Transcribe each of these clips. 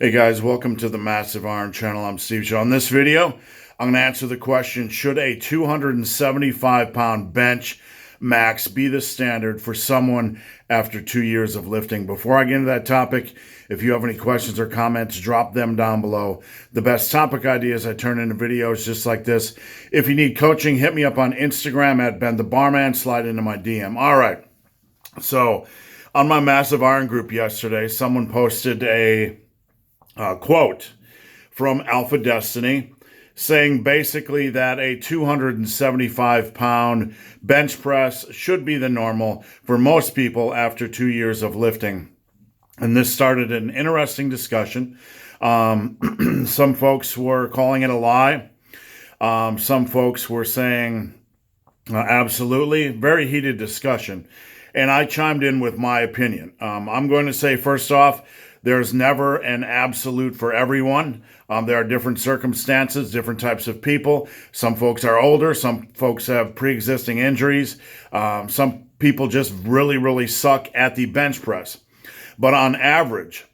Hey guys, welcome to the Massive Iron Channel. I'm Steve Shaw. In this video, I'm going to answer the question, should a 275-pound bench max be the standard for someone after 2 years of lifting? Before I get into that topic, if you have any questions or comments, drop them down below. The best topic ideas I turn into videos just like this. If you need coaching, hit me up on Instagram at Ben the Barman. Slide into my DM. All right. So on my Massive Iron group yesterday, someone posted a quote from Alpha Destiny saying basically that a 275-pound bench press should be the normal for most people after 2 years of lifting. And this started an interesting discussion. Some folks were calling it a lie. Some folks were saying absolutely. Very heated discussion. And I chimed in with my opinion. I'm going to say, first off, there's never an absolute for everyone. There are different circumstances, different types of people. Some folks are older. Some folks have pre-existing injuries. Some people just really suck at the bench press. But on average,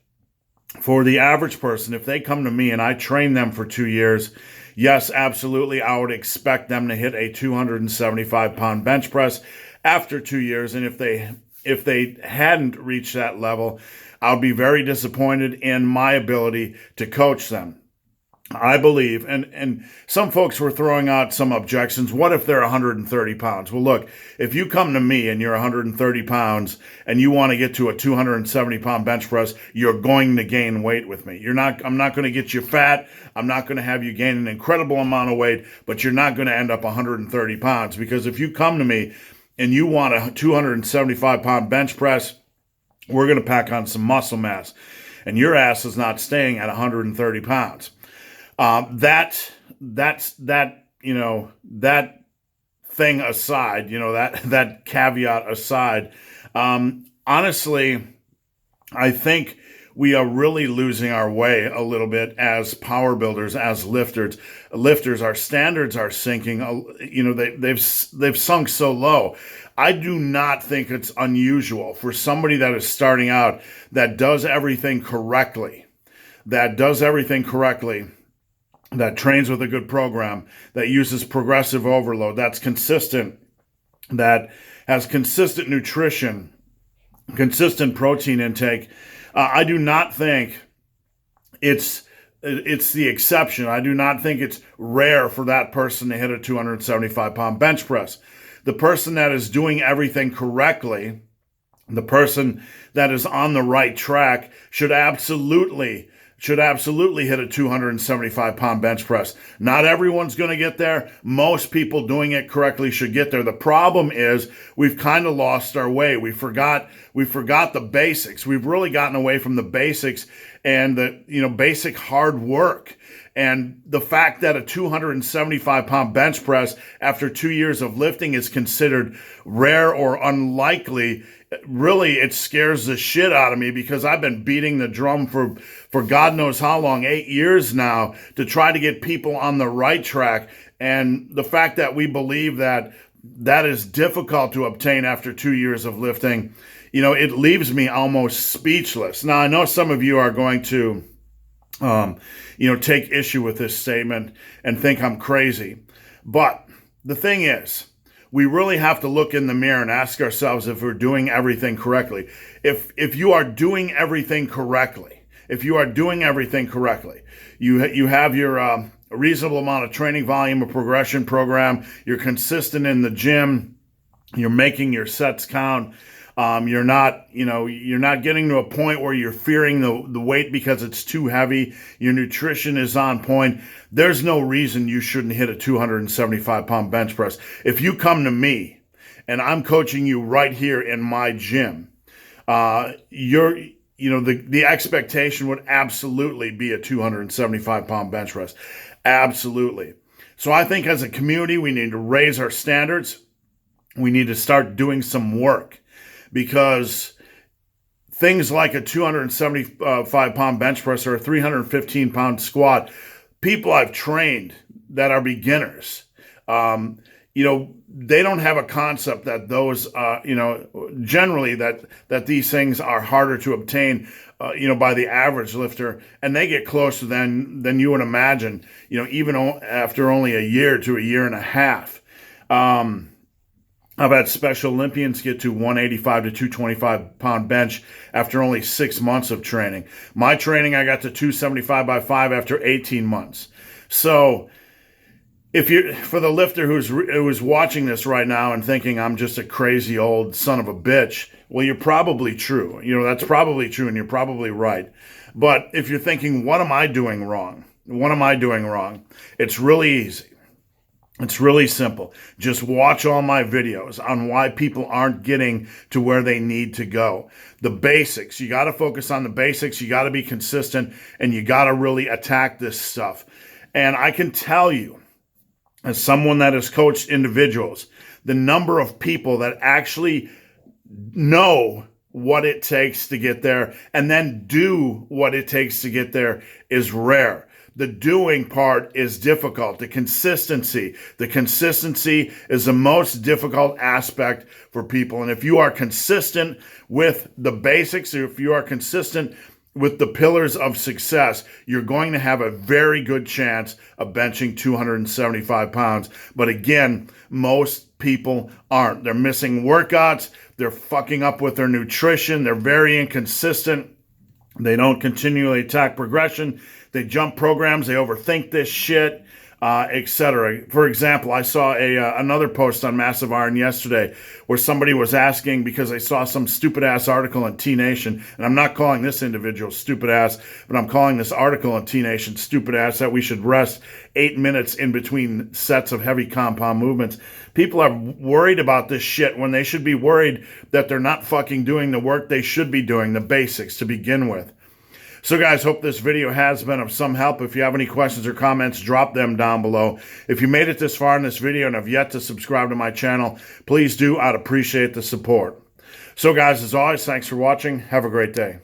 for the average person, if they come to me and I train them for 2 years, yes, absolutely, I would expect them to hit a 275-pound bench press after 2 years. And if they hadn't reached that level, I'll be very disappointed in my ability to coach them. I believe, and some folks were throwing out some objections. What if they're 130 pounds? Well, look, if you come to me and you're 130 pounds and you want to get to a 270-pound bench press, you're going to gain weight with me. I'm not going to get you fat. I'm not going to have you gain an incredible amount of weight, but you're not going to end up 130 pounds. Because if you come to me and you want a 275-pound bench press, we're going to pack on some muscle mass, and your ass is not staying at 130 pounds. That thing aside, that caveat aside, honestly, I think we are really losing our way a little bit as power builders, as lifters. Our standards are sinking. They've sunk so low. I do not think it's unusual for somebody that is starting out, that does everything correctly, that trains with a good program, that uses progressive overload, that's consistent, that has consistent nutrition, consistent protein intake. I do not think it's the exception. I do not think it's rare for that person to hit a 275-pound bench press. The person that is doing everything correctly, the person that is on the right track, should absolutely hit a 275-pound bench press. Not everyone's going to get there. Most people doing it correctly should get there. The problem is we've kind of lost our way. We forgot the basics. We've really gotten away from the basics and the basic hard work. And the fact that a 275-pound bench press after 2 years of lifting is considered rare or unlikely, really, it scares the shit out of me, because I've been beating the drum for God knows how long, 8 years now, to try to get people on the right track. And the fact that we believe that is difficult to obtain after 2 years of lifting, it leaves me almost speechless. Now, I know some of you are going to take issue with this statement and think I'm crazy. But the thing is, we really have to look in the mirror and ask ourselves if we're doing everything correctly. If you are doing everything correctly, you have your reasonable amount of training volume, a progression program, you're consistent in the gym, you're making your sets count. You're not getting to a point where you're fearing the weight because it's too heavy. Your nutrition is on point. There's no reason you shouldn't hit a 275-pound bench press. If you come to me and I'm coaching you right here in my gym, the expectation would absolutely be a 275-pound bench press. Absolutely. So I think as a community, we need to raise our standards. We need to start doing some work. Because things like a 275-pound bench press or a 315-pound squat, people I've trained that are beginners, they don't have a concept that those, generally that these things are harder to obtain, by the average lifter, and they get closer than you would imagine, even after only a year to a year and a half. I've had Special Olympians get to 185 to 225 pound bench after only 6 months of training. My training, I got to 275 by 5 after 18 months. So, for the lifter who's watching this right now and thinking I'm just a crazy old son of a bitch, well, you're probably true. That's probably true, and you're probably right. But if you're thinking, what am I doing wrong? What am I doing wrong? It's really easy. It's really simple. Just watch all my videos on why people aren't getting to where they need to go. The basics. You got to focus on the basics. You got to be consistent, and you got to really attack this stuff. And I can tell you, as someone that has coached individuals, the number of people that actually know what it takes to get there and then do what it takes to get there is rare. The doing part is difficult. The consistency is the most difficult aspect for people. And if you are consistent with the basics, or if you are consistent with the pillars of success, you're going to have a very good chance of benching 275 pounds. But again, most people aren't. They're missing workouts. They're fucking up with their nutrition. They're very inconsistent. They don't continually attack progression. They jump programs. They overthink this shit, etc. For example, I saw another post on Massive Iron yesterday where somebody was asking, because I saw some stupid ass article in T Nation, and I'm not calling this individual stupid ass, but I'm calling this article in T Nation stupid ass, that we should rest 8 minutes in between sets of heavy compound movements. People are worried about this shit when they should be worried that they're not fucking doing the work they should be doing, the basics to begin with. So guys, hope this video has been of some help. If you have any questions or comments, drop them down below. If you made it this far in this video and have yet to subscribe to my channel, please do. I'd appreciate the support. So guys, as always, thanks for watching. Have a great day.